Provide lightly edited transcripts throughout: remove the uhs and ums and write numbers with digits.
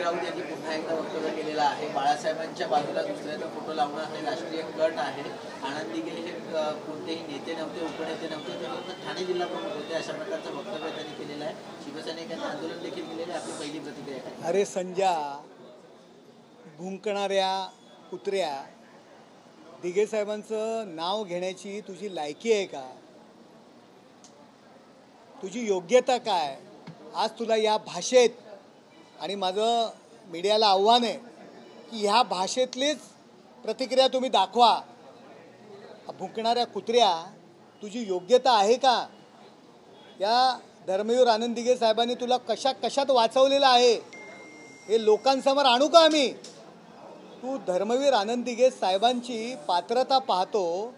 राऊत यांनी पुन्हा एकदा वक्तव्य केलेलं आहे. बाळासाहेबांच्या बाजूला दुसऱ्याचा फोटो लावणं हे राष्ट्रीय कट आहे. आनंद दिघे हे कोणतेही नेते नव्हते, उपनेते नव्हते, ते फक्त ठाणे जिल्हा प्रमुख होते, अशा प्रकारचं वक्तव्य त्यांनी केलेलं आहे. शिवसैनिकांनी आंदोलन देखील केलेलं आहे. आपली पहिली प्रतिक्रिया काय? अरे संजा, भुंकणाऱ्या कुत्र्या, दिघे साहेबांचं नाव घेण्याची तुझी लायकी आहे का? तुझी योग्यता काय? आज तुला या भाषेत, आणि माझं मीडियाला आव्हान आहे की ह्या भाषेतलीच प्रतिक्रिया तुम्ही दाखवा. भुंकणाऱ्या कुत्र्या, तुझी योग्यता आहे का? या धर्मवीर आनंद दिघे साहेबांनी तुला कशात वाचवलेलं आहे हे लोकांसमोर आणू का आम्ही? तू धर्मवीर आनंद दिघे साहेबांची पात्रता पाहतो.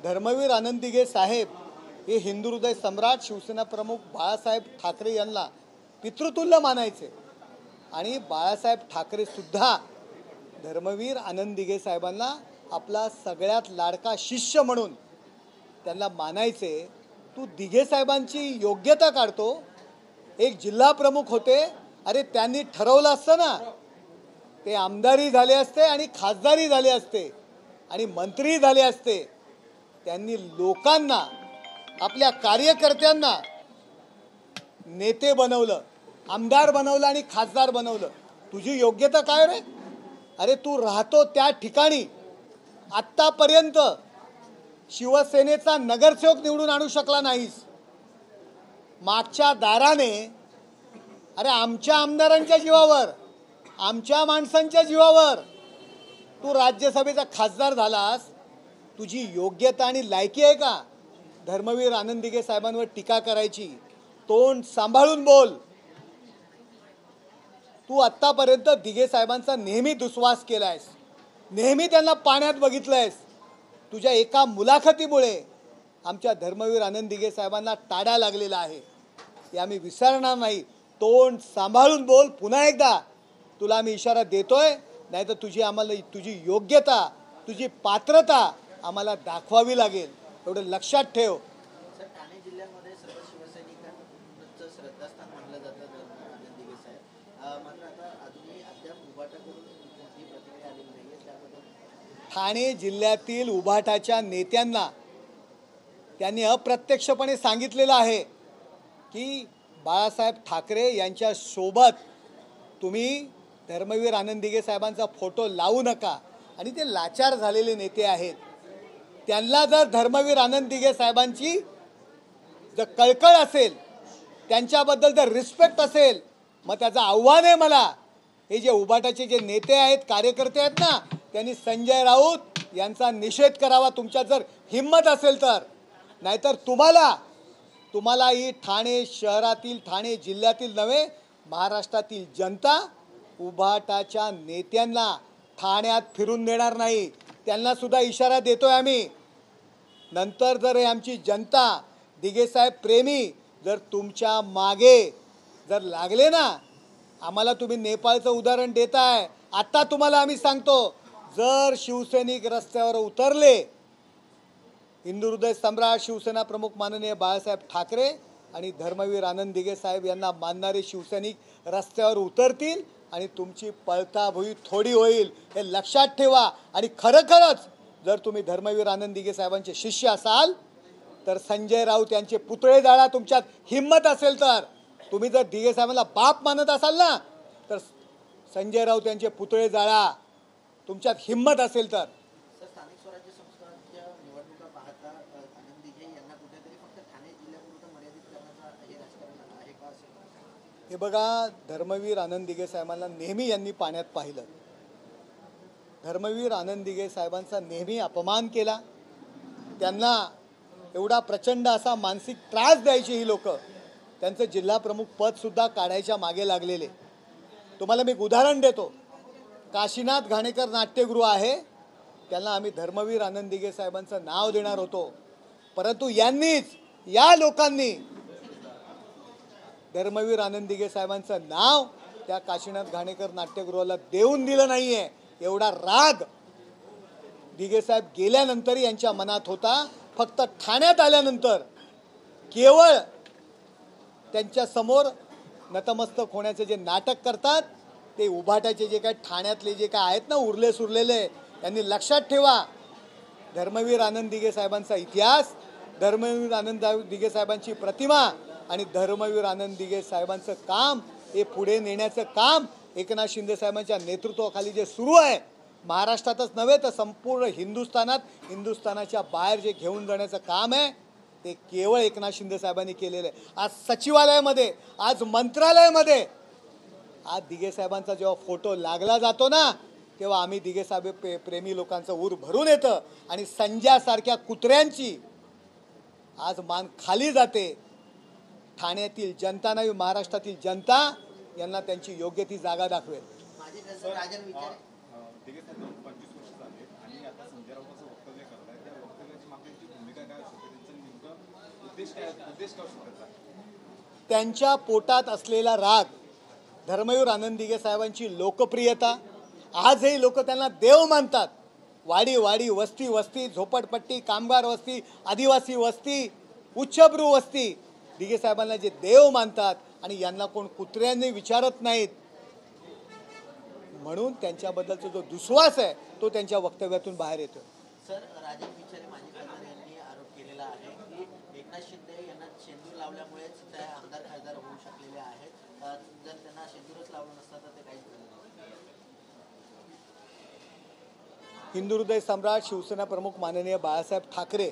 धर्मवीर आनंद दिघे साहेब हे हिंदू हृदय सम्राट शिवसेना प्रमुख बाळासाहेब ठाकरे यांना पितृतुल्य मानायचे, आणि बाळासाहेब ठाकरे सुद्धा धर्मवीर आनंद दिघे साहेबांना आपला सगळ्यात लाडका शिष्य म्हणून त्यांना मानायचे. तू दिघे साहेबांची योग्यता काढतो. एक जिल्हा प्रमुख होते, अरे त्यांनी ठरवलं असतं ना, ते आमदारी झाले असते आणि खासदारी झाले असते आणि मंत्री झाले असते. त्यांनी लोकांना, आपल्या कार्यकर्त्यांना नेते बनवलं, आमदार बनवलं आणि खासदार बनवलं. तुझी योग्यता काय रे? अरे तू राहतो त्या ठिकाणी आत्तापर्यंत शिवसेनेचा नगरसेवक निवडून आणू शकला नाहीस. मागच्या दाराने, अरे आमच्या आमदारांच्या जीवावर, आमच्या माणसांच्या जीवावर तू राज्यसभेचा खासदार झालास. तुझी योग्यता आणि लायकी आहे का धर्मवीर आनंद दिघे साहेबांवर टीका करायची? तोंड सांभाळून बोल. तू आत्तापर्यंत दिघे साहेबांचा नेहमी दुस्वास केलायस, नेहमी त्यांना पाण्यात बघितलंयस. तुझ्या एका मुलाखतीमुळे आमच्या धर्मवीर आनंद दिघे साहेबांना टाळा लागलेला आहे, हे आम्ही विसरणार नाही. तोंड सांभाळून बोल. पुन्हा एकदा तुला आम्ही इशारा देतोय, नाही तर तुझी योग्यता, तुझी पात्रता आम्हाला दाखवावी लागेल, एवढं लक्षात ठेव. सर, ठाणे जिल्ह्यामध्ये सर्व शिवसैनिकांचं श्रद्धास्थान मानलं जातं आनंद दिघे साहेब. मात्र आता अजूनही अद्याप उभाटाकडून कोणतीही प्रतिक्रिया आलेली नाहीये त्याबद्दल. ठाणे जिल्ह्यातील उभाटाच्या नेत्यांना त्यांनी अप्रत्यक्षपणे सांगितलेलं आहे की बाळासाहेब ठाकरे यांच्या सोबत तुम्ही धर्मवीर आनंद दिघे साहेबांचा फोटो लावू नका. आणि ते लाचार झालेले नेते आहेत. त्यांना जर धर्मवीर आनंद दिघे साहेबांची जर कळकळ असेल, त्यांच्याबद्दल जर रिस्पेक्ट असेल, मग त्याचं आव्हान आहे मला, हे जे उभाटाचे जे नेते आहेत, कार्यकर्ते आहेत ना, त्यांनी संजय राऊत यांचा निषेध करावा, तुमच्यात जर हिंमत असेल तर. नाहीतर तुम्हाला ही ठाणे शहरातील, ठाणे जिल्ह्यातील नव्हे, महाराष्ट्रातील जनता उभाटाच्या नेत्यांना ठाण्यात फिरून देणार नाही. त्यांना सुद्धा इशारा देतोय आम्ही. नंतर जर आमची जनता, दिघे साहेब प्रेमी जर तुमच्या मागे जर लागले ना, आम्हाला तुम्ही नेपाळचं उदाहरण देताय, आता तुम्हाला आम्ही सांगतो, जर शिवसैनिक रस्त्यावर उतरले, हिंदू हृदय सम्राट शिवसेना प्रमुख माननीय बाळासाहेब ठाकरे आणि धर्मवीर आनंद दिघे साहेब यांना मानणारे शिवसैनिक रस्त्यावर उतरतील आणि तुमची पळताभुई थोडी होईल, हे लक्षात ठेवा. आणि खरंच जर तुम्ही धर्मवीर आनंद दिघे साहेबांचे शिष्य असाल तर संजय राऊत यांचे पुतळे जाळा. तुमच्यात हिंमत असेल तर. तुम्ही जर दिघे साहेबांना बाप मानत असाल ना, तर संजय राऊत यांचे पुतळे जाळा, तुमच्यात हिंमत असेल तर. स्थानिक स्वराज्य संस्थांच्या निवडणुका पाहता आनंद दिघे यांना कुठेतरी फक्त ठाणे जिल्ह्यापुरतं मर्यादित करण्याचा हे राजकारण आहे का असेल? हे बघा, धर्मवीर आनंद दिघे साहेबांना नेहमी यांनी पाण्यात पाहिलं. धर्मवीर आनंद दिघे साहेबांचा नेहमी अपमान केला. त्यांना एवढा प्रचंड असा मानसिक त्रास द्यायची ही लोक. त्यांचं जिल्हा प्रमुख पद सुद्धा काढायच्या मागे लागलेले. तुम्हाला मी उदाहरण देतो. काशीनाथ घाणेकर नाट्यगृह आहे, त्यांना आम्ही धर्मवीर आनंद दिघे साहेबांचं नाव देणार होतो, परंतु यांनीच, या लोकांनी धर्मवीर आनंद दिघे साहेबांचं नाव त्या काशीनाथ घाणेकर नाट्यगृहाला देऊन दिलं नाहीये. एवढा राग दिघे साहेब गेल्यानंतर यांच्या मनात होता. फक्त ठाण्यात आल्यानंतर केवळ त्यांच्या समोर नतमस्तक होण्याचे जे नाटक करतात ते उभाटाचे जे काय ठाण्यातले जे काय आहेत ना उरले सुरलेले, त्यांनी लक्षात ठेवा, धर्मवीर आनंद दिघे साहेबांचा इतिहास, धर्मवीर आनंद दिघे साहेबांची प्रतिमा आणि धर्मवीर आनंद दिघे साहेबांचं काम हे पुढे नेण्याचं काम एकनाथ शिंदे साहेबांच्या नेतृत्वाखाली जे सुरू आहे, महाराष्ट्रातच नव्हे तर संपूर्ण हिंदुस्थानाच्या बाहेर जे घेऊन जाण्याचं काम आहे ते केवळ एकनाथ शिंदे साहेबांनी केलेलं आहे. आज सचिवालयामध्ये, आज मंत्रालयामध्ये, आज दिघे साहेबांचा जेव्हा फोटो लागला जातो ना, तेव्हा आम्ही दिघे साहेब प्रेमी लोकांचं ऊर भरून येतं आणि संजयासारख्या कुत्र्यांची आज मान खाली जाते. ठाण्यातील जनता नाही, महाराष्ट्रातील जनता यांना त्यांची योग्य ती जागा दाखवेल. माझे कसं राजन विचार दिघे साहेब 25 वर्ष झाले आणि आता संजय राऊतांचं वक्तव्य करताय, त्या वक्तव्याची मागण्याची भूमिका काय असते, त्यांचं नेमकं उद्देश काय असतो त्याचा? त्यांच्या पोटात असलेला राग, धर्मवीर आनंद दिघे साहेबांची लोकप्रियता, आजही लोक त्यांना देव मानतात. वाडी वाडी, वस्ती वस्ती, झोपडपट्टी, कामगार वस्ती, आदिवासी वस्ती, उच्चभ्रू वस्ती, दिघे साहेबांना जे देव मानतात आणि यांना कोण कुत्र्यांनी विचारत नाहीत, म्हणून त्यांच्याबद्दलचा जो दुस्वास आहे तो त्यांच्या वक्तव्यातून बाहेर येतो. सर, राजन विचारे माजी खासदार यांनी आरोप केलेला आहे की एकनाथ शिंदे यांना शेंदूर लावल्यामुळेच त्या आमदार खासदार होऊ शकलेले आहेत. जर त्यांना शेंदूरच लावलं नसतं तर ते काहीच झालं नसतं. हिंदू हृदय सम्राट शिवसेना प्रमुख माननीय बाळासाहेब ठाकरे,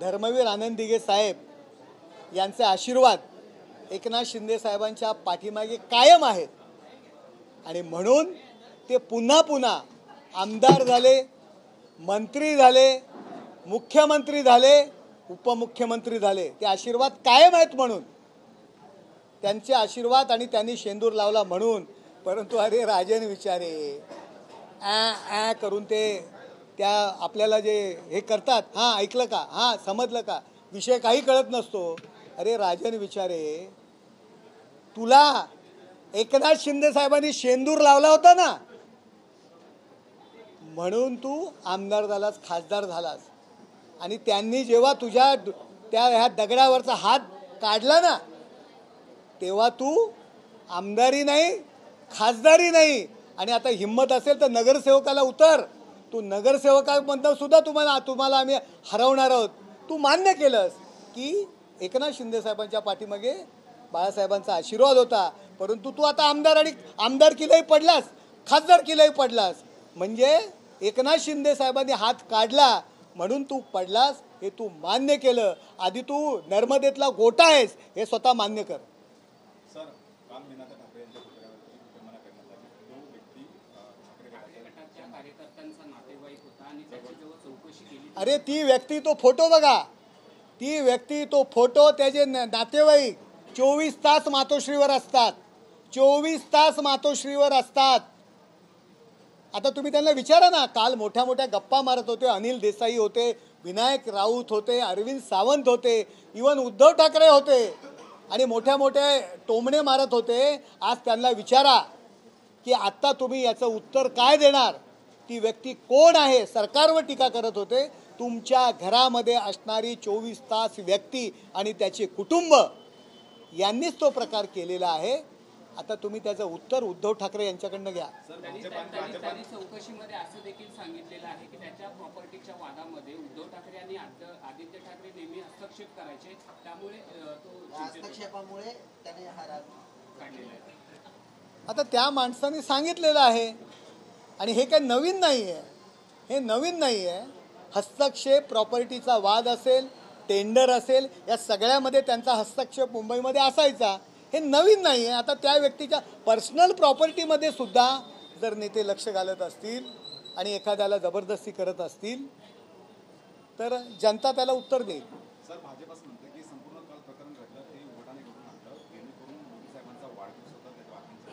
धर्मवीर आनंद दिघे साहेब यांचे आशीर्वाद एकनाथ शिंदे साहेबांच्या पाठीमागे कायम आहेत आणि म्हणून ते पुन्हा पुन्हा आमदार झाले, मंत्री झाले, मुख्यमंत्री झाले, उपमुख्यमंत्री झाले. ते आशीर्वाद कायम आहेत म्हणून, त्यांचे आशीर्वाद आणि त्यांनी शेंदूर लावला म्हणून. परंतु अरे राजन विचारे ॲ करून ते त्या आपल्याला जे हे करतात, हां ऐकलं का, हां समजलं का, विषय काही कळत नसतो. अरे राजन विचारे, तुला एकनाथ शिंदे साहेबांनी शेंदूर लावला होता ना, म्हणून तू आमदार झालास, खासदार झालास. आणि त्यांनी जेव्हा तुझ्या त्या ह्या दगडावरचा हात काढला ना, तेव्हा तू आमदारी नाही, खासदारी नाही, आणि आता हिंमत असेल तर नगरसेवकाला उतर. तू नगरसेवकामधून सुद्धा तुम्हाला आम्ही हरवणार आहोत. तू मान्य केलंस की एकनाथ शिंदे साहेबांच्या पाठीमागे बाळासाहेबांचा आशीर्वाद होता, परंतु तू आता आमदारकीलाही पडलास, खासदारकीलाही पडलास. म्हणजे एकनाथ शिंदे साहेबांनी हात काढला म्हणून तू पडलास, हे तू मान्य केलं. आधी तू नर्मदेतला गोटा आहेस हे स्वतः मान्य कर. सर, काल मीनाता ठाकरे यांच्या पुतळ्यावरची विटंबना करण्यात आली. तो व्यक्ती ठाकरे गटाच्या कार्यकर्त्यांचा नातेवाईक होता आणि त्याची जेव्हा चौकशी केली, अरे ती व्यक्ती, तो फोटो बघा, ती व्यक्ती, तो फोटो, त्याचे नातेवाईक 24 तास मातोश्रीवर असतात, 24 तास मातोश्रीवर असतात. आता तुम्ही त्यांना विचारा ना, काल मोठ्या मोठ्या गप्पा मारत होते, अनिल देसाई होते, विनायक राऊत होते, अरविंद सावंत होते, इवन उद्धव ठाकरे होते आणि मोठ्या मोठे टोमणे मारत होते. आज त्यांना विचारा की आत्ता तुम्ही याचं उत्तर काय देणार. ती व्यक्ती कोण आहे, सरकारवर टीका करत होते. तुमच्या घरामध्ये असणारी 24 तास व्यक्ती आणि त्याचे कुटुंब यांनीच तो प्रकार केलेला आहे. आता तुम्ही त्याचं उत्तर उद्धव ठाकरे यांच्याकडनं घ्या. त्यांनी चौकशीमध्ये असं देखील सांगितलेलं आहे की त्याच्या प्रॉपर्टीच्या वादामध्ये उद्धव ठाकरे आणि आदित्य ठाकरे नेहमी हस्तक्षेप करायचे, त्यामुळे तो हस्तक्षेपामुळे त्याने हा राग काढलेला आहे. आता त्या माणसाने सांगितलेलं आहे आणि हे काही नवीन नाही आहे, हे नवीन नाही आहे. हस्तक्षेप, प्रॉपर्टीचा वाद असेल, टेंडर असेल, या सगळ्यामध्ये त्यांचा हस्तक्षेप मुंबईमध्ये असायचा. हे नवीन नाही आहे. आता त्या व्यक्तीच्या पर्सनल प्रॉपर्टीमध्ये सुद्धा जर नेते लक्ष घालत असतील आणि एखाद्याला जबरदस्ती करत असतील तर जनता त्याला उत्तर देईल. सर, भाजप असं म्हणते की संपूर्ण काल प्रकरण घडलं ते उघडाने घडून आणलं, जेणेकरून मोदी साहेबांचा वाढदिवस होता, त्याच्या बातम्यांचा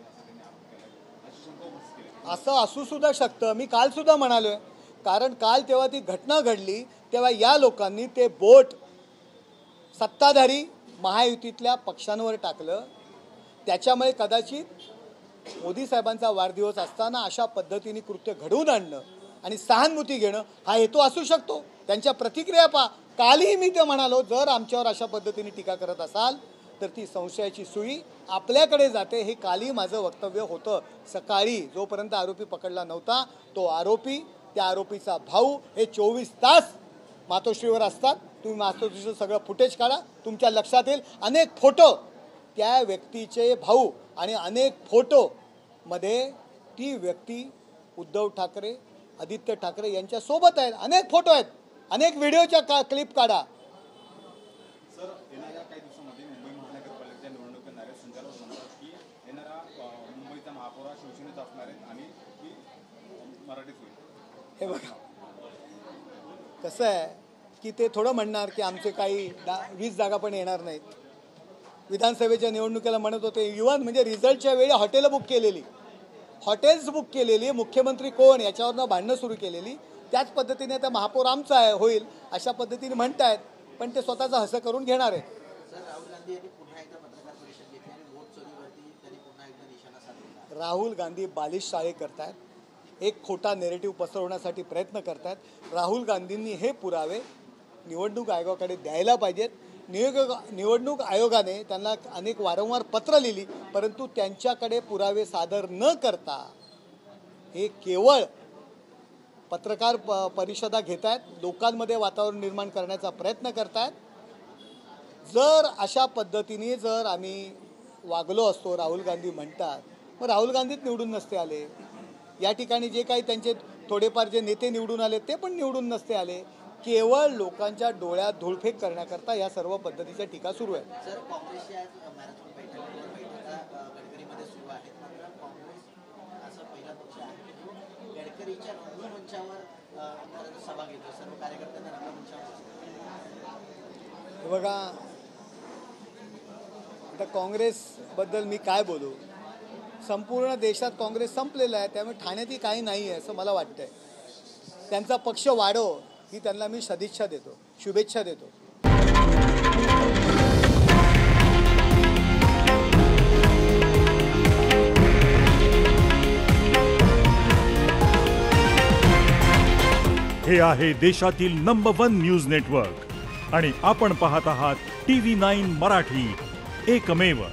असं त्यांनी आरोप केला, अशी शंका उपस्थित केली. असं असू सुद्धा शकतं. मी काल सुद्धा म्हणालोय, कारण काल तेव्हा ती घटना घडली तेव्हा या लोकांनी ते बोट सत्ताधारी महायुतीतल्या पक्षांवर टाकलं. त्याच्यामुळे कदाचित मोदी साहेबांचा वाढदिवस असताना अशा पद्धतीने कृत्य घडवून आणणं आणि सहानुभूती घेणं हा हेतू असू शकतो. त्यांच्या प्रतिक्रिया कालही मी ते म्हणालो, जर आमच्यावर अशा पद्धतीने टीका करत असाल तर ती संशयाची सुई आपल्याकडे जाते, हे कालही माझं वक्तव्य होतं. सकाळी जोपर्यंत आरोपी पकडला नव्हता, तो आरोपी, त्या आरोपीचा भाऊ हे 24 तास मातोश्रीवर असतात. तुम्ही मातोश्रीचं सगळं फुटेज काढा, तुमच्या लक्षात येईल. अनेक फोटो त्या व्यक्तीचे भाऊ आणि अनेक फोटोमध्ये ती व्यक्ती उद्धव ठाकरे, आदित्य ठाकरे यांच्यासोबत आहेत. अनेक फोटो आहेत, अनेक व्हिडिओच्या क्लिप काढा. सर, येणाऱ्या काही दिवसामध्ये मुंबई महानगरपालिकेच्या निवडणुका येणाऱ्या संचालक म्हणतात की येणारा मुंबईचा महापौर शिवसेनेचा असणार आहेत आणि ती मराठीत होईल. हे बघा, कसं आहे की ते थोडं म्हणणार की आमचे काही 20 जागा पण येणार नाहीत. विधानसभेच्या निवडणुकीला म्हणत होते, इव्हन म्हणजे रिझल्टच्या वेळी हॉटेलं बुक केलेली, हॉटेल्स बुक केलेली, मुख्यमंत्री कोण याच्यावरनं भांडणं सुरू केलेली. त्याच पद्धतीने आता महापौर आमचा आहे होईल अशा पद्धतीने म्हणतायत, पण ते स्वतःचं हसं करून घेणार आहेत. सर, राहुल गांधी यांनी पुन्हा एकदा पत्रकार परिषद घेतली आणि वोट चोरीवरती त्यांनी पुन्हा एकदा निशाणा साधला. राहुल गांधी बालिश शाळे करतायत, एक खोटा नेरेटिव्ह पसरवण्यासाठी प्रयत्न करतायत. राहुल गांधींनी हे पुरावे निवडणूक आयोगाकडे द्यायला पाहिजेत. निवडणूक आयोगाने त्यांना अनेक वारंवार पत्र लिहिली, परंतु त्यांच्याकडे पुरावे सादर न करता हे केवळ पत्रकार परिषदा घेत आहेत, लोकांमध्ये वातावरण निर्माण करण्याचा प्रयत्न करत आहेत. जर अशा पद्धतीने जर आम्ही वागलो असतो, राहुल गांधी म्हणतात, मग राहुल गांधीच निवडून नसते आले. या ठिकाणी जे काही त्यांचे थोडेफार जे नेते निवडून आले ते पण निवडून नसते आले. केवळ लोकांच्या डोळ्यात धूळफेक करण्याकरता या सर्व पद्धतीच्या टीका सुरू आहेत. सर, काँग्रेसच्या मॅरेथॉन बैठका गडकरीमध्ये सुरू आहेत. मात्र काँग्रेस असा पहिला पक्ष आहे की जो गडकरीच्या रंगमंचावर सभा घेतो, सर्व कार्यकर्त्यांना रंगमंचावर. बघा, आता काँग्रेसबद्दल मी काय बोलू. संपूर्ण देशात काँग्रेस संपलेला आहे, त्यामुळे ठाण्यातही काही नाही आहे असं मला वाटतंय. त्यांचा पक्ष वाढो ही त्यांना मी सदिच्छा देतो, शुभेच्छा देतो. हे आहे देशातील नंबर 1 न्यूज नेटवर्क आणि आपण पाहत आहात TV9 मराठी, एकमेव.